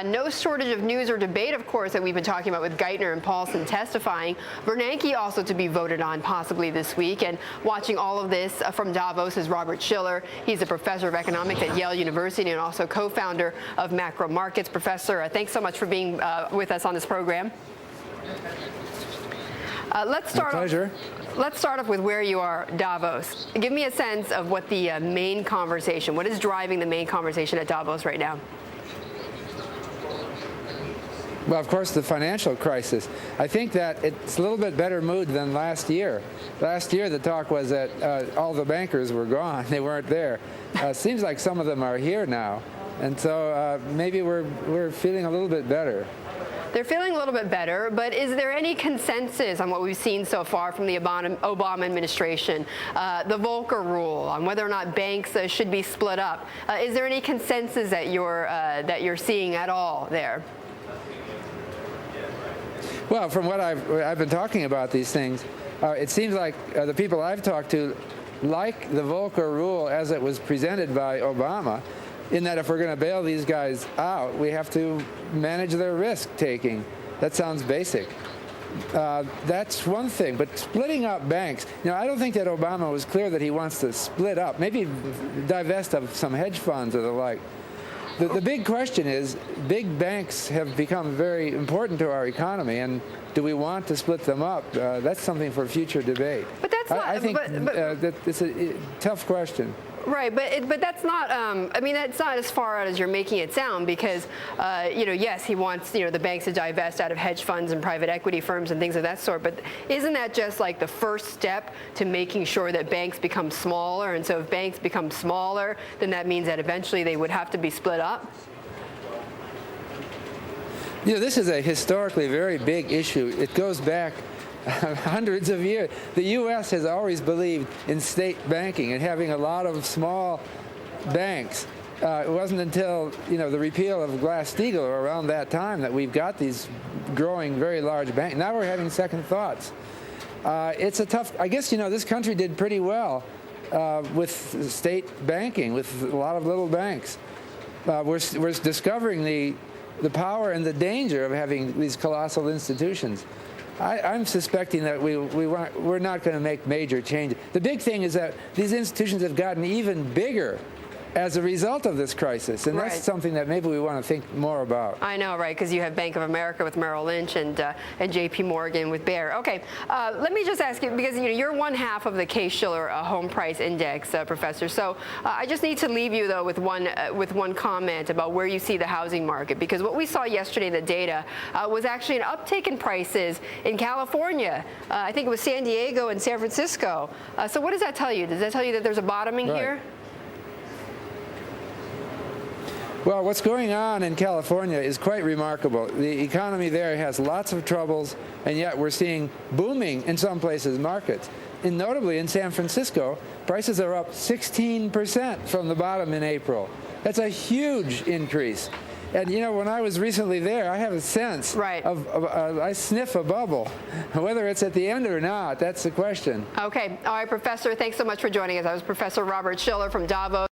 No shortage of news or debate, of course, that we've been talking about with Geithner and Paulson testifying. Bernanke also to be voted on possibly this week. And watching all of this from Davos is Robert Shiller. He's a professor of economics at Yale University and also co-founder of Macro Markets. Professor, thanks so much for being with us on this program. Let's start off with where you are, Davos. Give me a sense of what the main conversation, what is driving the main conversation at Davos right now? Well, of course, the financial crisis. I think that it's a little bit better mood than last year. Last year, the talk was that all the bankers were gone. They weren't there. Seems like some of them are here now. And so maybe we're feeling a little bit better. They're feeling a little bit better, but is there any consensus on what we've seen so far from the Obama administration, the Volcker rule, on whether or not banks should be split up? Is there any consensus that you're seeing at all there? Well, from what I've been talking about these things, it seems like the people I've talked to like the Volcker rule as it was presented by Obama, in that if we're going to bail these guys out, we have to manage their risk-taking. That sounds basic. That's one thing. But splitting up banks, I don't think that Obama was clear that he wants to split up, maybe divest of some hedge funds or the like. The big question is, big banks have become very important to our economy, and do we want to split them up? That's something for future debate. But that's not. I think that it's a tough question. Right, but that's not. I mean, that's not as far out as you're making it sound, because yes, he wants the banks to divest out of hedge funds and private equity firms and things of that sort. But isn't that just like the first step to making sure that banks become smaller? And so if banks become smaller, then that means that eventually they would have to be split up. This is a historically very big issue. It goes back hundreds of years. The U.S. has always believed in state banking and having a lot of small banks. It wasn't until the repeal of Glass-Steagall or around that time that we've got these growing very large banks. Now we're having second thoughts. It's a tough. I guess this country did pretty well with state banking, with a lot of little banks. We're discovering the power and the danger of having these colossal institutions. I'm suspecting that we're not going to make major changes. The big thing is that these institutions have gotten even bigger as a result of this crisis, and that's something that maybe we want to think more about. I know, right? Because you have Bank of America with Merrill Lynch and J.P. Morgan with Bayer. Okay, let me just ask you, because you're one half of the Case-Shiller home price index, Professor. So I just need to leave you though with one comment about where you see the housing market, because what we saw yesterday in the data was actually an uptick in prices in California. I think it was San Diego and San Francisco. So what does that tell you? Does that tell you that there's a bottoming here? Well, what's going on in California is quite remarkable. The economy there has lots of troubles, and yet we're seeing booming, in some places, markets. And notably in San Francisco, prices are up 16% from the bottom in April. That's a huge increase. And when I was recently there, I have a sense of I sniff a bubble. Whether it's at the end or not, that's the question. Okay. All right, Professor, thanks so much for joining us. That was Professor Robert Shiller from Davos.